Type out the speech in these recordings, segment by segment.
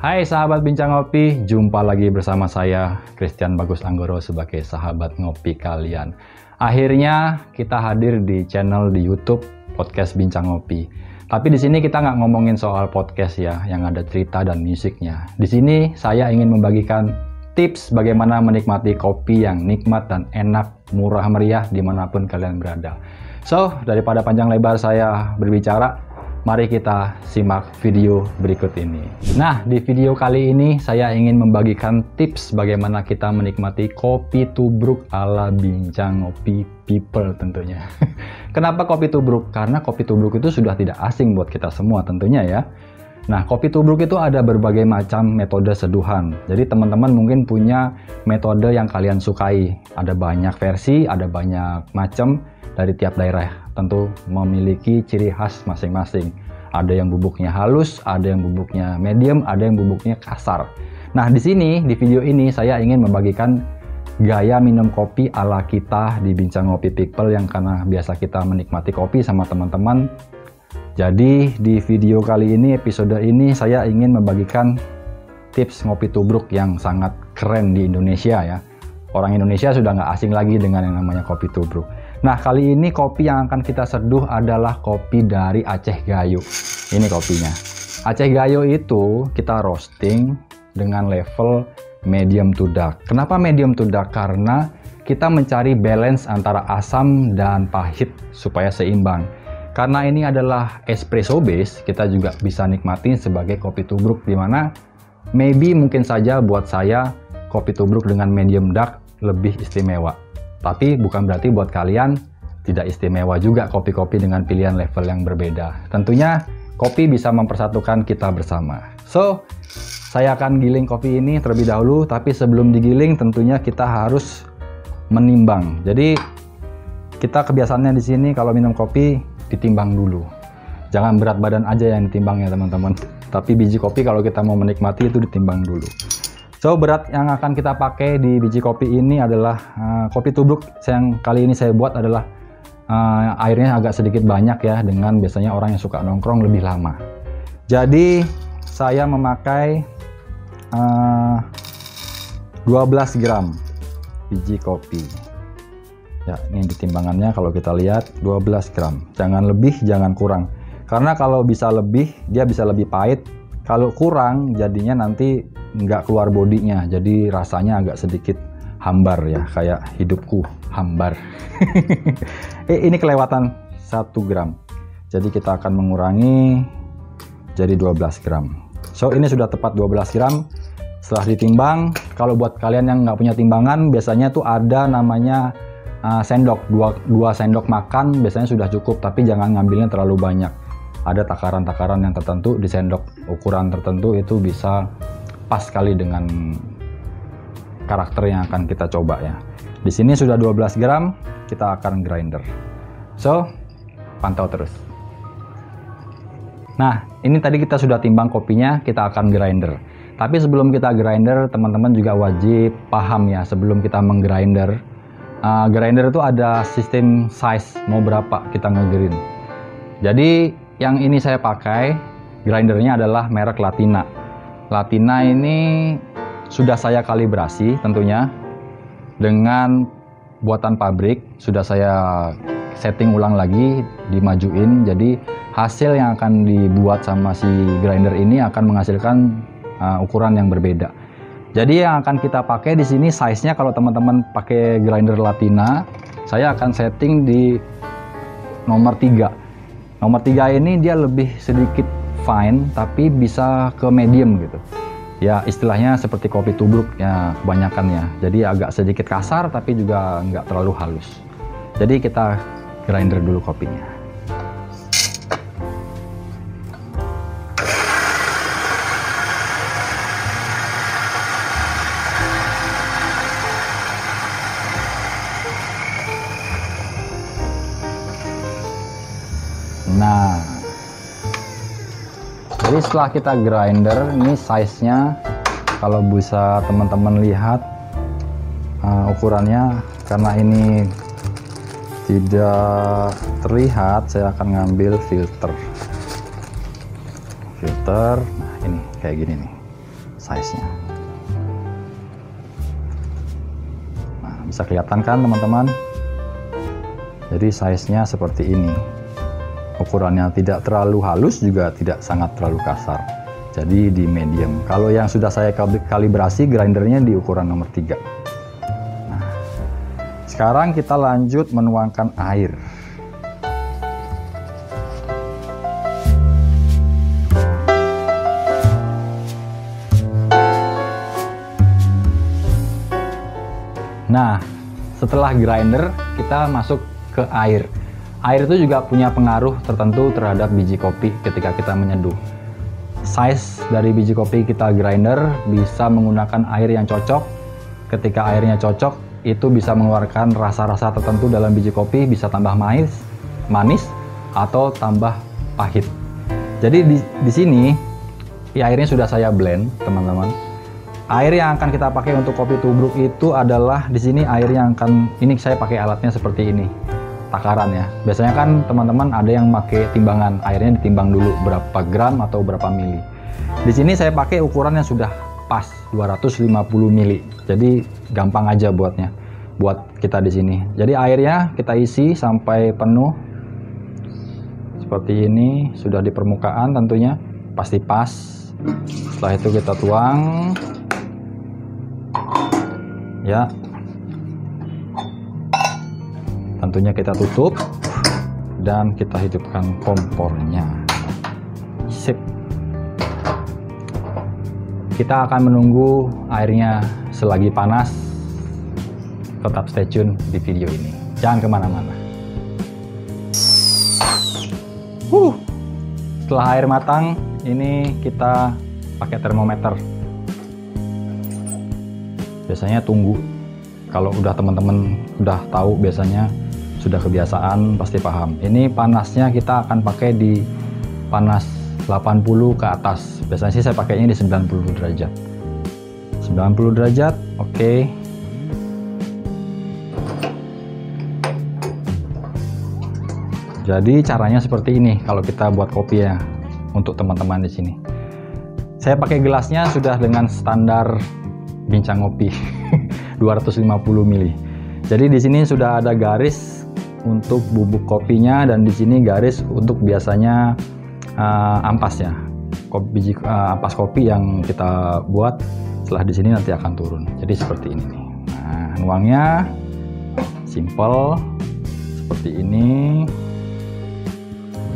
Hai sahabat Bincang Ngopi, jumpa lagi bersama saya Christian Bagus Anggoro sebagai sahabat ngopi kalian. Akhirnya kita hadir di channel di YouTube Podcast Bincang Ngopi. Tapi di sini kita nggak ngomongin soal podcast ya, yang ada cerita dan musiknya. Di sini saya ingin membagikan tips bagaimana menikmati kopi yang nikmat dan enak, murah meriah dimanapun kalian berada. So, daripada panjang lebar saya berbicara, mari kita simak video berikut ini. Nah, di video kali ini saya ingin membagikan tips bagaimana kita menikmati kopi tubruk ala Bincang Ngopi People tentunya. Kenapa kopi tubruk? Karena kopi tubruk itu sudah tidak asing buat kita semua tentunya ya. Nah, kopi tubruk itu ada berbagai macam metode seduhan. Jadi teman-teman mungkin punya metode yang kalian sukai. Ada banyak versi, ada banyak macam dari tiap daerah. Tentu memiliki ciri khas masing-masing. Ada yang bubuknya halus, ada yang bubuknya medium, ada yang bubuknya kasar. Nah, di sini di video ini saya ingin membagikan gaya minum kopi ala kita di Bincang Ngopi People yang karena biasa kita menikmati kopi sama teman-teman. Jadi di video kali ini, episode ini saya ingin membagikan tips ngopi tubruk yang sangat keren di Indonesia ya. Orang Indonesia sudah nggak asing lagi dengan yang namanya kopi tubruk. Nah, kali ini kopi yang akan kita seduh adalah kopi dari Aceh Gayo. Ini kopinya. Aceh Gayo itu kita roasting dengan level medium to dark. Kenapa medium to dark? Karena kita mencari balance antara asam dan pahit supaya seimbang. Karena ini adalah espresso base, kita juga bisa nikmatin sebagai kopi tubruk, dimana mungkin saja buat saya kopi tubruk dengan medium dark lebih istimewa. Tapi bukan berarti buat kalian tidak istimewa juga kopi-kopi dengan pilihan level yang berbeda. Tentunya kopi bisa mempersatukan kita bersama. So, saya akan giling kopi ini terlebih dahulu, tapi sebelum digiling tentunya kita harus menimbang. Jadi kita kebiasaannya di sini kalau minum kopi ditimbang dulu. Jangan berat badan aja yang ditimbang ya teman-teman. Tapi biji kopi kalau kita mau menikmati itu ditimbang dulu. So, berat yang akan kita pakai di biji kopi ini adalah kopi tubruk yang kali ini saya buat adalah airnya agak sedikit banyak ya, dengan biasanya orang yang suka nongkrong lebih lama. Jadi saya memakai 12 gram biji kopi. Ya, ini ditimbangannya kalau kita lihat 12 gram. Jangan lebih, jangan kurang. Karena kalau bisa lebih, dia bisa lebih pahit. Kalau kurang, jadinya nanti nggak keluar bodinya. Jadi rasanya agak sedikit hambar ya, kayak hidupku hambar. Ini kelewatan 1 gram. Jadi kita akan mengurangi jadi 12 gram. So, ini sudah tepat 12 gram. Setelah ditimbang, kalau buat kalian yang nggak punya timbangan, biasanya tuh ada namanya sendok, 2 sendok makan biasanya sudah cukup, tapi jangan ngambilnya terlalu banyak. Ada takaran-takaran yang tertentu di sendok ukuran tertentu itu bisa pas sekali dengan karakter yang akan kita coba ya. Di sini sudah 12 gram, kita akan grinder. So, pantau terus. Nah, ini tadi kita sudah timbang kopinya, kita akan grinder. Tapi sebelum kita grinder, teman-teman juga wajib paham ya, sebelum kita menggrinder. Grinder itu ada sistem size, mau berapa kita ngegrind. Jadi yang ini saya pakai, grindernya adalah merek Latina. Latina ini sudah saya kalibrasi tentunya dengan buatan pabrik, sudah saya setting ulang lagi, dimajuin. Jadi hasil yang akan dibuat sama si grinder ini akan menghasilkan ukuran yang berbeda. Jadi yang akan kita pakai di sini size-nya, kalau teman-teman pakai grinder Latina, saya akan setting di nomor 3. Nomor 3 ini dia lebih sedikit fine, tapi bisa ke medium gitu. Ya istilahnya seperti kopi tubruk ya kebanyakan ya. Jadi agak sedikit kasar tapi juga nggak terlalu halus. Jadi kita grinder dulu kopinya. Nah, jadi setelah kita grinder, ini size-nya kalau bisa teman-teman lihat ukurannya, karena ini tidak terlihat, saya akan ngambil filter. Nah ini kayak gini nih. size-nya. Nah, bisa kelihatan kan teman-teman? Jadi size-nya seperti ini. Ukurannya tidak terlalu halus juga tidak sangat terlalu kasar. Jadi di medium. Kalau yang sudah saya kalibrasi grindernya di ukuran nomor 3. Nah, sekarang kita lanjut menuangkan air. Nah, setelah grinder kita masuk ke air. Air itu juga punya pengaruh tertentu terhadap biji kopi ketika kita menyeduh. Size dari biji kopi kita grinder bisa menggunakan air yang cocok. Ketika airnya cocok, itu bisa mengeluarkan rasa-rasa tertentu dalam biji kopi, bisa tambah manis atau tambah pahit. Jadi di sini airnya sudah saya blend, teman-teman. Air yang akan kita pakai untuk kopi tubruk itu adalah di sini air yang ini saya pakai alatnya seperti ini, takaran ya. Biasanya kan teman-teman ada yang pakai timbangan, airnya ditimbang dulu berapa gram atau berapa mili. Di sini saya pakai ukuran yang sudah pas 250 mili. Jadi gampang aja buat kita di sini. Jadi airnya kita isi sampai penuh seperti ini, sudah di permukaan tentunya pasti pas. Setelah itu kita tuang. Ya, tentunya kita tutup dan kita hidupkan kompornya. Sip. Kita akan menunggu airnya selagi panas. Tetap stay tune di video ini. Jangan kemana-mana. Setelah air matang, ini kita pakai termometer. Biasanya tunggu, kalau udah teman-teman udah tahu, biasanya sudah kebiasaan, pasti paham. Ini panasnya kita akan pakai di panas 80 ke atas. Biasanya sih saya pakainya di 90 derajat. 90 derajat, oke. Jadi caranya seperti ini kalau kita buat kopi ya, untuk teman-teman di sini. Saya pakai gelasnya sudah dengan standar Bincang Ngopi 250 ml. Jadi di sini sudah ada garis untuk bubuk kopinya dan di sini garis untuk biasanya ampasnya. Ampas kopi yang kita buat setelah di sini nanti akan turun. Jadi seperti ini nih. Nah, nuangnya simple seperti ini.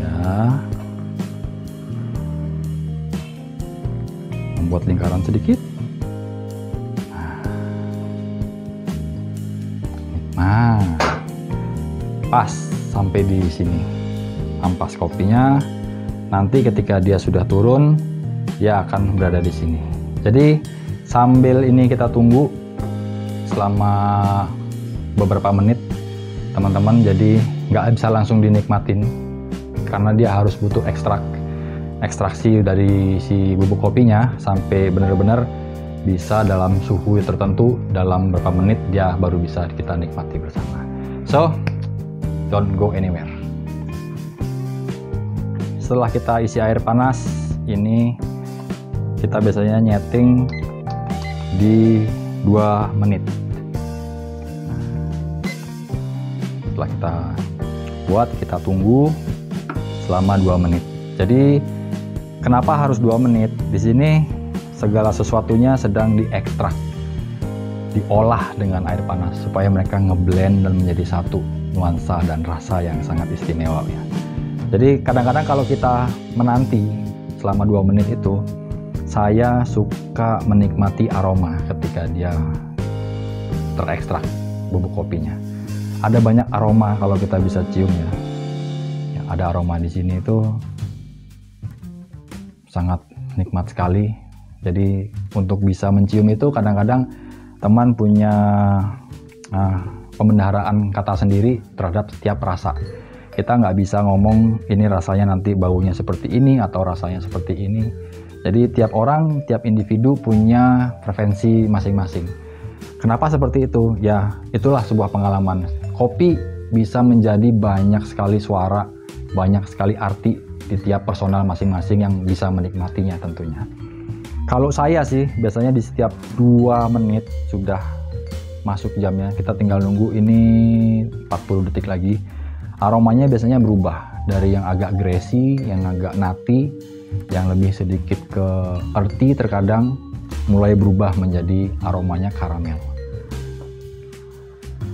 Ya. Membuat lingkaran sedikit. Nah, pas sampai di sini ampas kopinya. Nanti ketika dia sudah turun, dia akan berada di sini. Jadi sambil ini kita tunggu selama beberapa menit, teman-teman. Jadi nggak bisa langsung dinikmatin karena dia harus butuh ekstraksi dari si bubuk kopinya sampai benar-benar bisa dalam suhu tertentu, dalam beberapa menit dia baru bisa kita nikmati bersama. So, don't go anywhere. Setelah kita isi air panas, ini kita biasanya nyeting di 2 menit. Setelah kita buat, kita tunggu selama 2 menit. Jadi kenapa harus 2 menit? Di sini segala sesuatunya sedang diekstrak, diolah dengan air panas supaya mereka ngeblend dan menjadi satu nuansa dan rasa yang sangat istimewa ya. Jadi kadang-kadang kalau kita menanti selama 2 menit itu, saya suka menikmati aroma ketika dia terekstrak bubuk kopinya. Ada banyak aroma kalau kita bisa cium ya. Ada aroma di sini itu sangat nikmat sekali. Jadi untuk bisa mencium itu kadang-kadang teman punya pembendaharaan kata sendiri terhadap setiap rasa. Kita nggak bisa ngomong ini rasanya nanti baunya seperti ini atau rasanya seperti ini. Jadi tiap orang, tiap individu punya preferensi masing-masing. Kenapa seperti itu? Ya itulah sebuah pengalaman. Kopi bisa menjadi banyak sekali suara, banyak sekali arti di tiap personal masing-masing yang bisa menikmatinya tentunya. Kalau saya sih biasanya di setiap 2 menit sudah masuk jamnya. Kita tinggal nunggu ini 40 detik lagi. Aromanya biasanya berubah dari yang agak greasy, yang agak nutty, yang lebih sedikit ke earthy, terkadang mulai berubah menjadi aromanya karamel.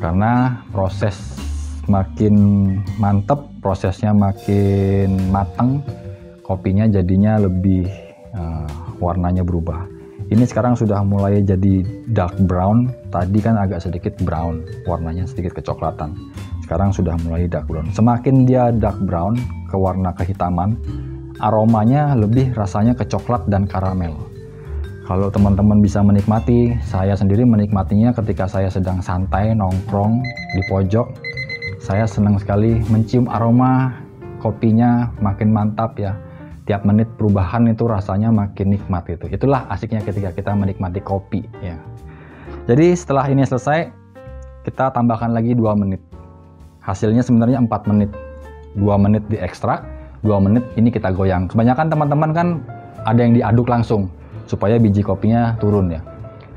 Karena proses makin mantep, prosesnya makin matang, kopinya jadinya lebih warnanya berubah. Ini sekarang sudah mulai jadi dark brown. Tadi kan agak sedikit brown, warnanya sedikit kecoklatan. Sekarang sudah mulai dark brown. Semakin dia dark brown ke warna kehitaman, aromanya lebih rasanya ke coklat dan karamel. Kalau teman-teman bisa menikmati, saya sendiri menikmatinya ketika saya sedang santai nongkrong di pojok. Saya senang sekali mencium aroma kopinya makin mantap ya. Tiap menit perubahan itu rasanya makin nikmat itu. Itulah asiknya ketika kita menikmati kopi ya. Jadi setelah ini selesai, kita tambahkan lagi 2 menit. Hasilnya sebenarnya 4 menit. 2 menit di ekstrak, 2 menit ini kita goyang. Kebanyakan teman-teman kan ada yang diaduk langsung supaya biji kopinya turun ya.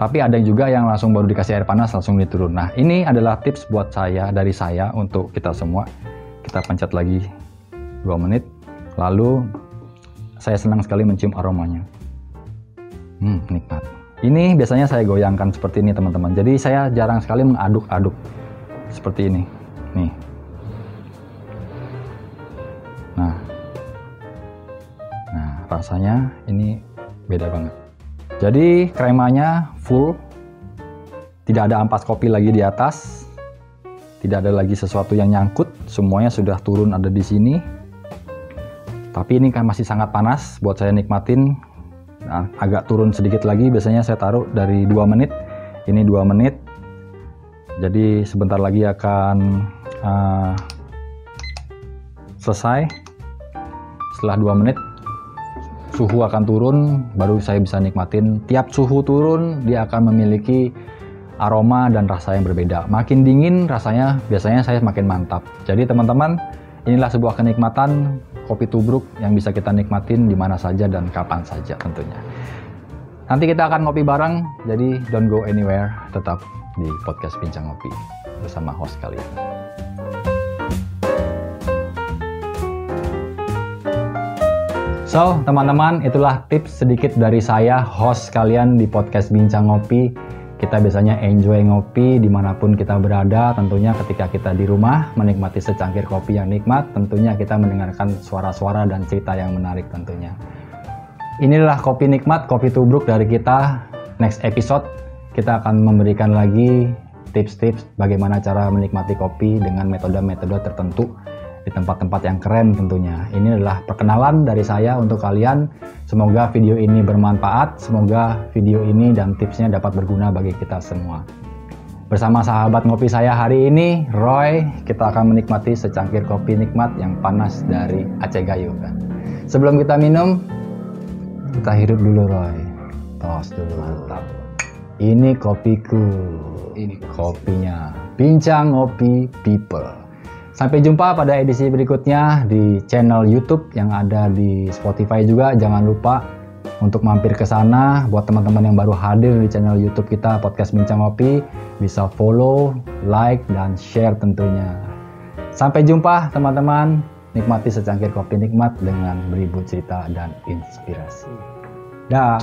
Tapi ada juga yang langsung baru dikasih air panas langsung diturun. Nah, ini adalah tips buat saya, dari saya untuk kita semua. Kita pencet lagi 2 menit. Lalu saya senang sekali mencium aromanya. Nikmat. Ini biasanya saya goyangkan seperti ini teman-teman. Jadi saya jarang sekali mengaduk-aduk seperti ini. Nih. Nah, rasanya ini beda banget. Jadi kremanya full, tidak ada ampas kopi lagi di atas, tidak ada lagi sesuatu yang nyangkut, semuanya sudah turun ada di sini. Tapi ini kan masih sangat panas buat saya nikmatin. Nah, agak turun sedikit lagi, biasanya saya taruh dari 2 menit, ini 2 menit. Jadi sebentar lagi akan selesai. Setelah 2 menit suhu akan turun, baru saya bisa nikmatin. Tiap suhu turun dia akan memiliki aroma dan rasa yang berbeda. Makin dingin rasanya biasanya saya makin mantap. Jadi teman-teman, inilah sebuah kenikmatan kopi tubruk yang bisa kita nikmatin di mana saja dan kapan saja tentunya. Nanti kita akan ngopi bareng, jadi don't go anywhere, tetap di podcast Bincang Ngopi bersama host kalian. So, teman-teman, itulah tips sedikit dari saya, host kalian di podcast Bincang Ngopi. Kita biasanya enjoy ngopi dimanapun kita berada, tentunya ketika kita di rumah menikmati secangkir kopi yang nikmat, tentunya kita mendengarkan suara-suara dan cerita yang menarik tentunya. Inilah kopi nikmat, kopi tubruk dari kita. Next episode kita akan memberikan lagi tips-tips bagaimana cara menikmati kopi dengan metode-metode tertentu di tempat-tempat yang keren tentunya. Ini adalah perkenalan dari saya untuk kalian. Semoga video ini bermanfaat, semoga video ini dan tipsnya dapat berguna bagi kita semua. Bersama sahabat ngopi saya hari ini, Roy, kita akan menikmati secangkir kopi nikmat yang panas dari Aceh Gayo. Sebelum kita minum, kita hirup dulu, Roy. Tos dulu. Mantap. Ini kopiku. Ini kopinya Bincang Ngopi People. Sampai jumpa pada edisi berikutnya di channel YouTube yang ada di Spotify juga. Jangan lupa untuk mampir ke sana. Buat teman-teman yang baru hadir di channel YouTube kita, Podcast Bincang Ngopi, bisa follow, like, dan share tentunya. Sampai jumpa teman-teman. Nikmati secangkir kopi nikmat dengan beribu cerita dan inspirasi. Dah.